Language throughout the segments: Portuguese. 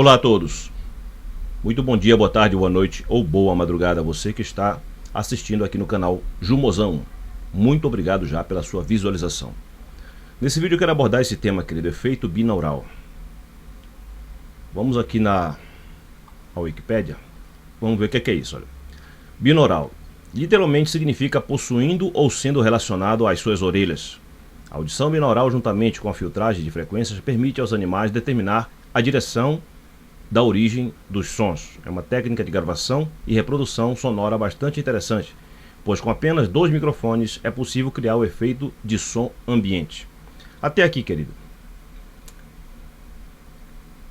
Olá a todos, muito bom dia, boa tarde, boa noite ou boa madrugada a você que está assistindo aqui no canal Jumozão. Muito obrigado já pela sua visualização. Nesse vídeo eu quero abordar esse tema, querido, efeito binaural. Vamos aqui na Wikipédia, vamos ver o que é isso. Olha. Binaural literalmente significa possuindo ou sendo relacionado às suas orelhas. A audição binaural, juntamente com a filtragem de frequências, permite aos animais determinar a direção da origem dos sons. É uma técnica de gravação e reprodução sonora bastante interessante, pois com apenas 2 microfones é possível criar o efeito de som ambiente. Até aqui, querido.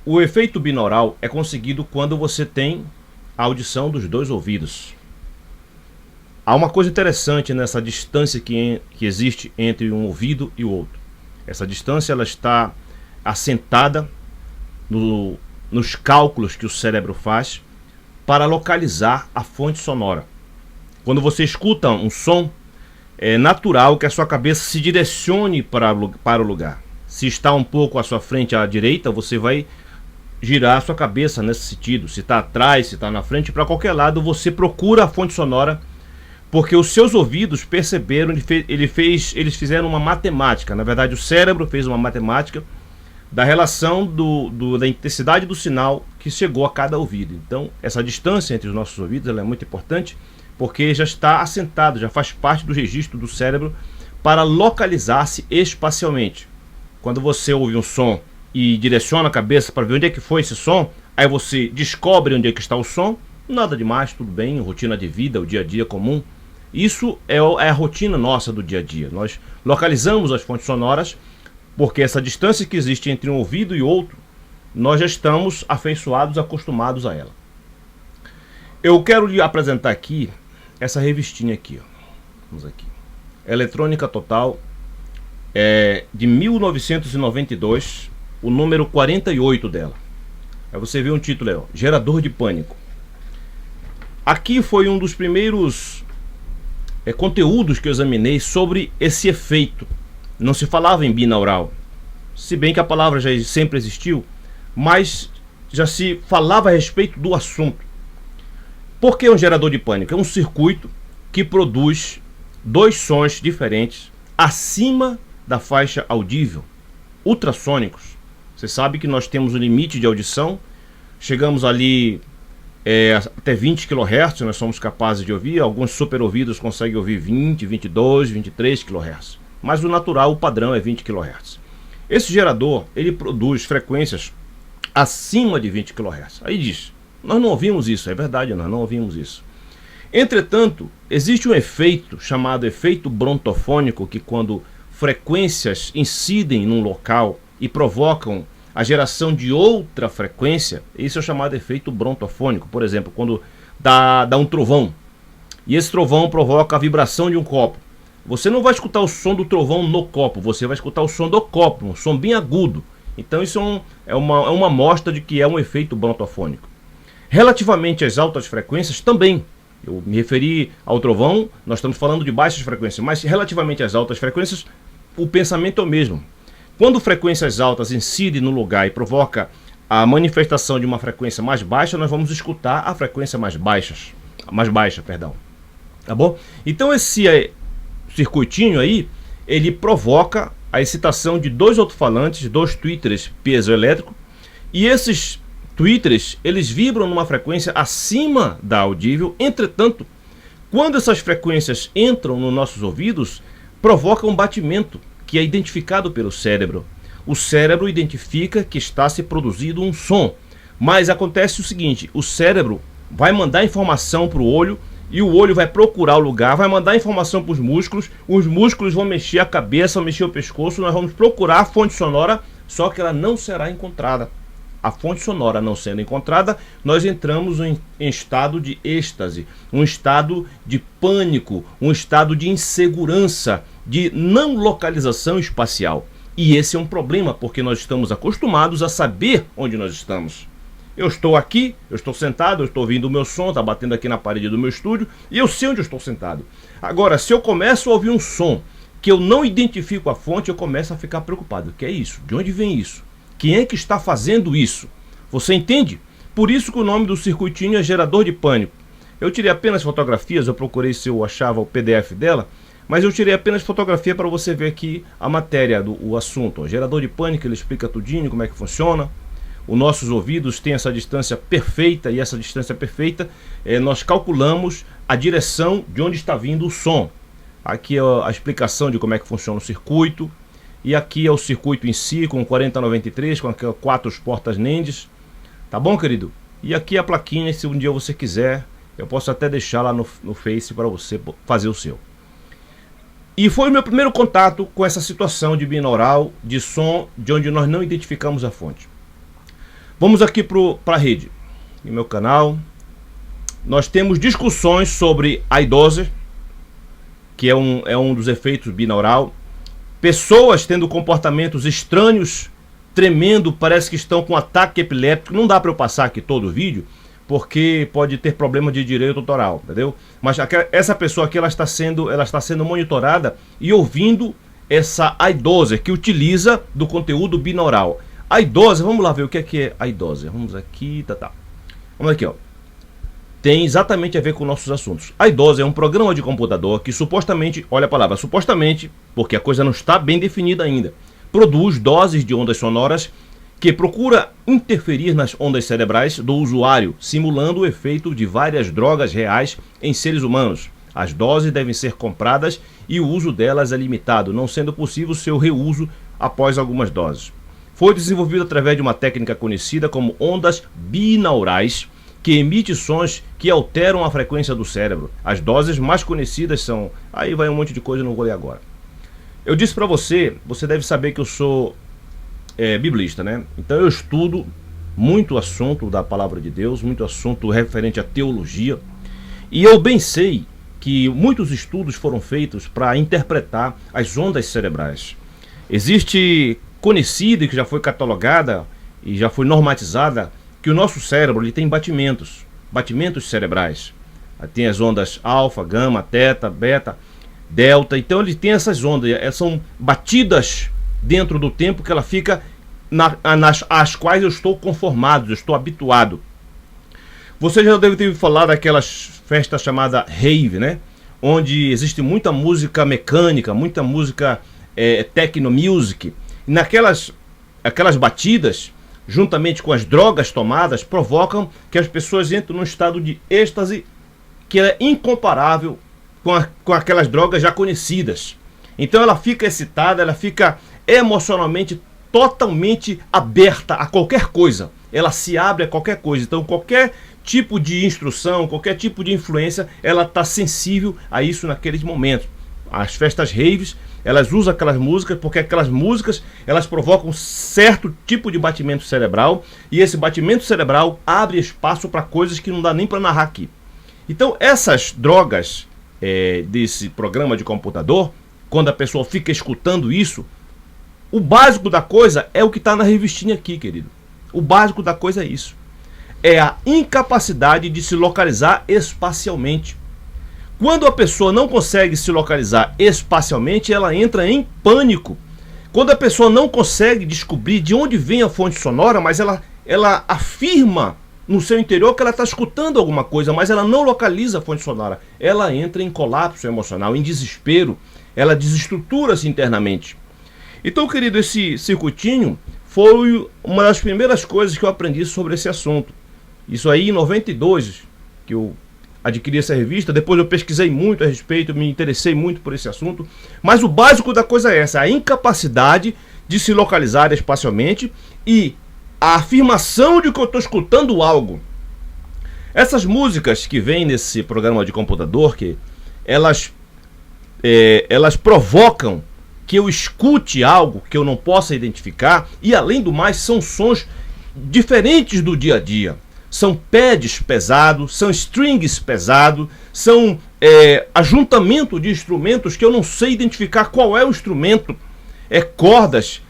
O efeito binaural é conseguido quando você tem a audição dos 2 ouvidos. Há uma coisa interessante nessa distância que existe entre um ouvido e o outro. Essa distância ela está assentada nos cálculos que o cérebro faz para localizar a fonte sonora. Quando você escuta um som, é natural que a sua cabeça se direcione para o lugar. Se está um pouco à sua frente à direita, você vai girar a sua cabeça nesse sentido. Se está atrás, se está na frente, para qualquer lado você procura a fonte sonora, porque os seus ouvidos perceberam, eles fizeram uma matemática. Na verdade, o cérebro fez uma matemática da relação da intensidade do sinal que chegou a cada ouvido. Então, essa distância entre os nossos ouvidos ela é muito importante, porque já está assentado, já faz parte do registro do cérebro para localizar-se espacialmente. Quando você ouve um som e direciona a cabeça para ver onde é que foi esse som, aí você descobre onde é que está o som, nada demais, tudo bem, rotina de vida, o dia a dia comum. Isso é a rotina nossa do dia a dia. Nós localizamos as fontes sonoras porque essa distância que existe entre um ouvido e outro, nós já estamos afeiçoados, acostumados a ela. Eu quero lhe apresentar aqui essa revistinha aqui, ó. Vamos aqui. Eletrônica Total, de 1992, o número 48 dela. Aí você vê um título aí, ó, Gerador de Pânico. Aqui foi um dos primeiros conteúdos que eu examinei sobre esse efeito. Não se falava em binaural, se bem que a palavra já sempre existiu, mas já se falava a respeito do assunto. Por que um gerador de pânico? É um circuito que produz 2 sons diferentes acima da faixa audível, ultrassônicos. Você sabe que nós temos um limite de audição, chegamos ali até 20 kHz, nós somos capazes de ouvir. Alguns super ouvidos conseguem ouvir 20, 22, 23 kHz. Mas o natural, o padrão é 20 kHz. Esse gerador, ele produz frequências acima de 20 kHz. Aí diz, nós não ouvimos isso, é verdade, nós não ouvimos isso. Entretanto, existe um efeito chamado efeito brontofônico, que quando frequências incidem num local e provocam a geração de outra frequência, isso é chamado efeito brontofônico. Por exemplo, quando dá um trovão, e esse trovão provoca a vibração de um copo. Você não vai escutar o som do trovão no copo, você vai escutar o som do copo, um som bem agudo. Então isso é uma amostra de que é um efeito brontofônico. Relativamente às altas frequências também, eu me referi ao trovão, nós estamos falando de baixas frequências, mas relativamente às altas frequências, o pensamento é o mesmo. Quando frequências altas incidem no lugar e provoca a manifestação de uma frequência mais baixa, nós vamos escutar a frequência mais baixa, tá bom? Então esse circuitinho aí, ele provoca a excitação de 2 alto-falantes, 2 tweeters piezoelétricos, e esses tweeters, eles vibram numa frequência acima da audível. Entretanto, quando essas frequências entram nos nossos ouvidos, provoca um batimento que é identificado pelo cérebro. O cérebro identifica que está se produzindo um som, mas acontece o seguinte, o cérebro vai mandar informação para o olho, e o olho vai procurar o lugar, vai mandar informação para os músculos vão mexer a cabeça, vão mexer o pescoço, nós vamos procurar a fonte sonora, só que ela não será encontrada. A fonte sonora não sendo encontrada, nós entramos em estado de êxtase, um estado de pânico, um estado de insegurança, de não localização espacial. E esse é um problema, porque nós estamos acostumados a saber onde nós estamos. Eu estou aqui, eu estou sentado, eu estou ouvindo o meu som, está batendo aqui na parede do meu estúdio, e eu sei onde eu estou sentado. Agora, se eu começo a ouvir um som que eu não identifico a fonte, eu começo a ficar preocupado. O que é isso? De onde vem isso? Quem é que está fazendo isso? Você entende? Por isso que o nome do circuitinho é gerador de pânico. Eu tirei apenas fotografias, eu procurei se eu achava o PDF dela, mas eu tirei apenas fotografia para você ver aqui a matéria, o assunto. O gerador de pânico, ele explica tudinho como é que funciona. Os nossos ouvidos têm essa distância perfeita, e essa distância perfeita, nós calculamos a direção de onde está vindo o som. Aqui é a explicação de como é que funciona o circuito, e aqui é o circuito em si, com 4093, com aquelas 4 portas NENDs. Tá bom, querido? E aqui a plaquinha, se um dia você quiser, eu posso até deixar lá no Face para você fazer o seu. E foi o meu primeiro contato com essa situação de binaural, de som, de onde nós não identificamos a fonte. Vamos aqui para a rede. No meu canal, nós temos discussões sobre a idosa, que é um dos efeitos binaural. Pessoas tendo comportamentos estranhos, tremendo, parece que estão com ataque epiléptico. Não dá para eu passar aqui todo o vídeo, porque pode ter problema de direito autoral, entendeu? Mas essa pessoa aqui, ela está sendo monitorada e ouvindo essa idosa, que utiliza do conteúdo binaural. A idosa, vamos lá ver o que é a idosa. Vamos aqui, Vamos aqui, ó. Tem exatamente a ver com nossos assuntos. A idosa é um programa de computador que supostamente, olha a palavra supostamente, porque a coisa não está bem definida ainda, produz doses de ondas sonoras que procura interferir nas ondas cerebrais do usuário, simulando o efeito de várias drogas reais em seres humanos. As doses devem ser compradas e o uso delas é limitado, não sendo possível seu reuso após algumas doses. Foi desenvolvido através de uma técnica conhecida como ondas binaurais, que emite sons que alteram a frequência do cérebro. As doses mais conhecidas são... Aí vai um monte de coisa, não vou ler agora. Eu disse para você, você deve saber que eu sou biblista, né? Então eu estudo muito assunto da palavra de Deus, muito assunto referente à teologia. E eu bem sei que muitos estudos foram feitos para interpretar as ondas cerebrais. Existe conhecida e que já foi catalogada e já foi normatizada que o nosso cérebro ele tem batimentos cerebrais. Tem as ondas alfa, gama, teta, beta, delta. Então ele tem essas ondas, são batidas dentro do tempo que ela fica às quais eu estou conformado, eu estou habituado. Você já deve ter falado daquelas festas chamadas rave, né? Onde existe muita música mecânica, muita música techno music. E aquelas batidas, juntamente com as drogas tomadas, provocam que as pessoas entrem num estado de êxtase que é incomparável com aquelas drogas já conhecidas. Então ela fica excitada, ela fica emocionalmente totalmente aberta a qualquer coisa. Ela se abre a qualquer coisa. Então qualquer tipo de instrução, qualquer tipo de influência, ela está sensível a isso naqueles momentos. As festas raves, elas usam aquelas músicas porque aquelas músicas elas provocam certo tipo de batimento cerebral, e esse batimento cerebral abre espaço para coisas que não dá nem para narrar aqui. Então essas drogas desse programa de computador, quando a pessoa fica escutando isso, o básico da coisa é o que está na revistinha aqui, querido. O básico da coisa é isso. É a incapacidade de se localizar espacialmente. Quando a pessoa não consegue se localizar espacialmente, ela entra em pânico. Quando a pessoa não consegue descobrir de onde vem a fonte sonora, mas ela afirma no seu interior que ela está escutando alguma coisa, mas ela não localiza a fonte sonora, ela entra em colapso emocional, em desespero, ela desestrutura-se internamente. Então, querido, esse circuitinho foi uma das primeiras coisas que eu aprendi sobre esse assunto. Isso aí em 92, que eu adquiri essa revista. Depois eu pesquisei muito a respeito, me interessei muito por esse assunto. Mas o básico da coisa é essa, a incapacidade de se localizar espacialmente e a afirmação de que eu estou escutando algo. Essas músicas que vêm nesse programa de computador, que elas provocam que eu escute algo que eu não possa identificar, e além do mais são sons diferentes do dia a dia. São pads pesados, são strings pesados, são ajuntamento de instrumentos que eu não sei identificar qual é o instrumento, cordas,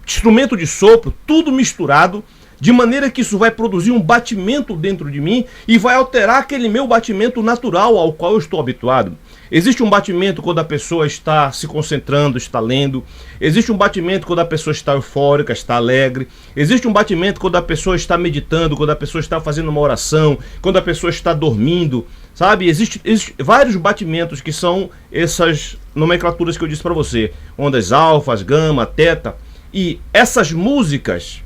instrumento de sopro, tudo misturado, de maneira que isso vai produzir um batimento dentro de mim e vai alterar aquele meu batimento natural ao qual eu estou habituado. Existe um batimento quando a pessoa está se concentrando, está lendo. Existe um batimento quando a pessoa está eufórica, está alegre. Existe um batimento quando a pessoa está meditando, quando a pessoa está fazendo uma oração, quando a pessoa está dormindo, sabe? Existem vários batimentos que são essas nomenclaturas que eu disse para você. Ondas alfas, gama, teta. E essas músicas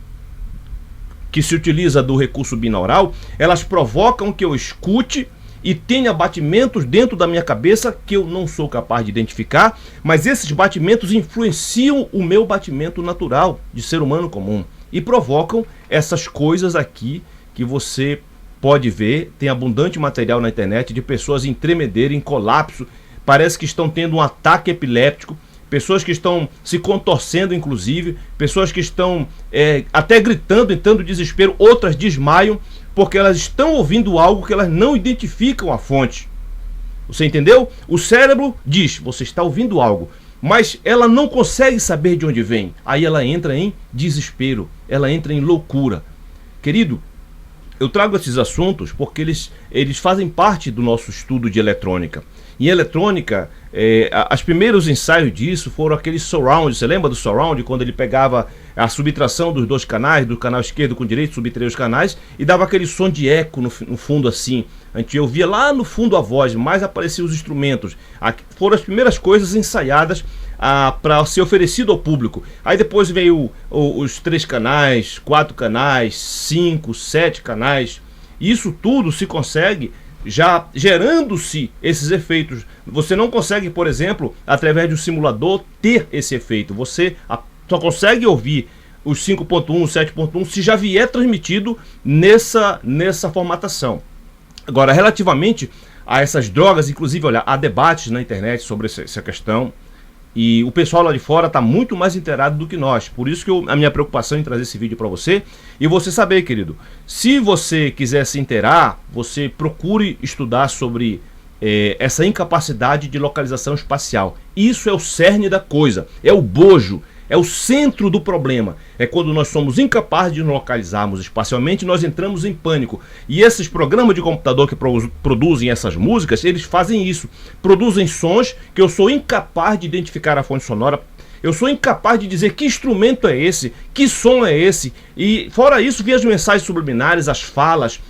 que se utiliza do recurso binaural, elas provocam que eu escute e tenha batimentos dentro da minha cabeça que eu não sou capaz de identificar, mas esses batimentos influenciam o meu batimento natural de ser humano comum e provocam essas coisas aqui que você pode ver. Tem abundante material na internet de pessoas em tremedeira, em colapso, parece que estão tendo um ataque epiléptico, pessoas que estão se contorcendo, inclusive, pessoas que estão até gritando, entrando em desespero, outras desmaiam, porque elas estão ouvindo algo que elas não identificam a fonte. Você entendeu? O cérebro diz, você está ouvindo algo, mas ela não consegue saber de onde vem. Aí ela entra em desespero, ela entra em loucura. Querido, eu trago esses assuntos porque eles fazem parte do nosso estudo de eletrônica. Em eletrônica, os primeiros ensaios disso foram aqueles surround. Você lembra do surround? Quando ele pegava a subtração dos dois canais, do canal esquerdo com o direito, subtraía os canais e dava aquele som de eco no fundo assim. A gente ouvia lá no fundo a voz, mas apareciam os instrumentos. Foram as primeiras coisas ensaiadas para ser oferecido ao público. Aí depois veio os 3 canais, 4 canais, 5, 7 canais. Isso tudo se consegue já gerando-se esses efeitos. Você não consegue, por exemplo, através de um simulador ter esse efeito. Você só consegue ouvir os 5.1, 7.1 se já vier transmitido nessa formatação. Agora, relativamente a essas drogas, inclusive, olha, há debates na internet sobre essa questão. E o pessoal lá de fora está muito mais inteirado do que nós. Por isso que a minha preocupação em trazer esse vídeo para você. E você saber, querido, se você quiser se inteirar, você procure estudar sobre essa incapacidade de localização espacial. Isso é o cerne da coisa, é o bojo, é o centro do problema. É quando nós somos incapazes de nos localizarmos espacialmente, nós entramos em pânico. E esses programas de computador que produzem essas músicas, eles fazem isso. Produzem sons que eu sou incapaz de identificar a fonte sonora. Eu sou incapaz de dizer que instrumento é esse, que som é esse. E fora isso, via as mensagens subliminares, as falas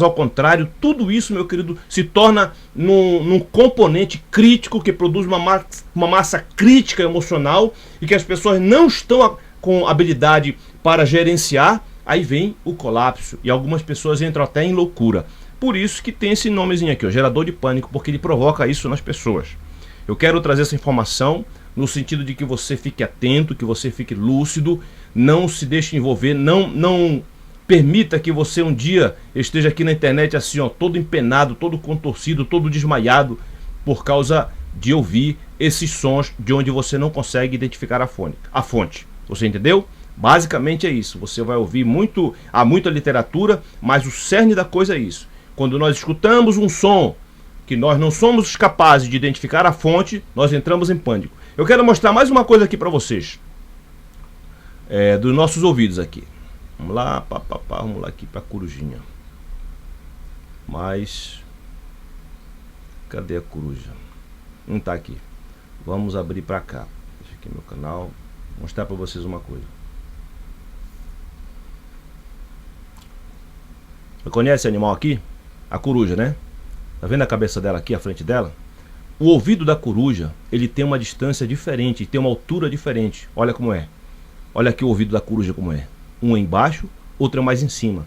ao contrário, tudo isso, meu querido, se torna num componente crítico que produz uma massa crítica emocional e que as pessoas não estão com habilidade para gerenciar. Aí vem o colapso e algumas pessoas entram até em loucura. Por isso que tem esse nomezinho aqui, ó, gerador de pânico, porque ele provoca isso nas pessoas. Eu quero trazer essa informação no sentido de que você fique atento, que você fique lúcido, não se deixe envolver, não permita que você um dia esteja aqui na internet assim, ó, todo empenado, todo contorcido, todo desmaiado, por causa de ouvir esses sons de onde você não consegue identificar a fonte. Você entendeu? Basicamente é isso. Você vai ouvir há muita literatura, mas o cerne da coisa é isso. Quando nós escutamos um som que nós não somos capazes de identificar a fonte, nós entramos em pânico. Eu quero mostrar mais uma coisa aqui para vocês, dos nossos ouvidos aqui. Vamos lá, vamos lá aqui para a corujinha. Mas cadê a coruja? Não está aqui. Vamos abrir para cá. Deixa aqui meu canal, mostrar para vocês uma coisa. Você conhece esse animal aqui? A coruja, né? Tá vendo a cabeça dela aqui, a frente dela? O ouvido da coruja, ele tem uma distância diferente, tem uma altura diferente. Olha como é. Olha aqui o ouvido da coruja como é. Um é embaixo, outro é mais em cima.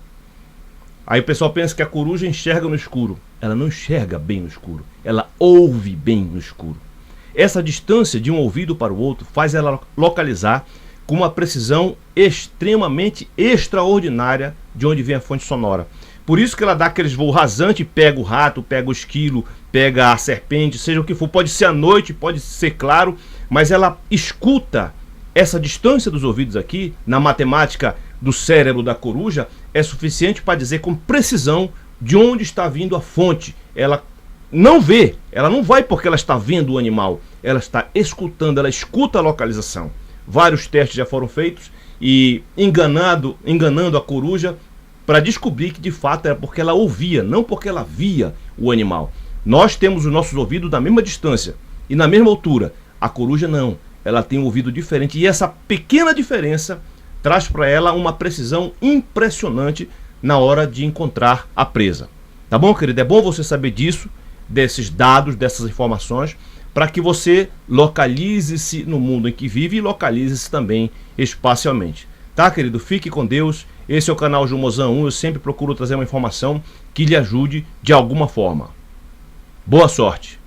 Aí o pessoal pensa que a coruja enxerga no escuro. Ela não enxerga bem no escuro. Ela ouve bem no escuro. Essa distância de um ouvido para o outro faz ela localizar com uma precisão extremamente extraordinária de onde vem a fonte sonora. Por isso que ela dá aqueles voos rasantes, pega o rato, pega o esquilo, pega a serpente, seja o que for. Pode ser à noite, pode ser claro, mas ela escuta. Essa distância dos ouvidos aqui, na matemática do cérebro da coruja, é suficiente para dizer com precisão de onde está vindo a fonte. Ela não vê, ela não vai porque ela está vendo o animal, ela está escutando, ela escuta a localização. Vários testes já foram feitos e enganando a coruja para descobrir que de fato era porque ela ouvia, não porque ela via o animal. Nós temos os nossos ouvidos na mesma distância e na mesma altura. A coruja não, ela tem um ouvido diferente e essa pequena diferença traz para ela uma precisão impressionante na hora de encontrar a presa. Tá bom, querido? É bom você saber disso, desses dados, dessas informações, para que você localize-se no mundo em que vive e localize-se também espacialmente. Tá, querido? Fique com Deus. Esse é o canal Jumozan 1. Eu sempre procuro trazer uma informação que lhe ajude de alguma forma. Boa sorte!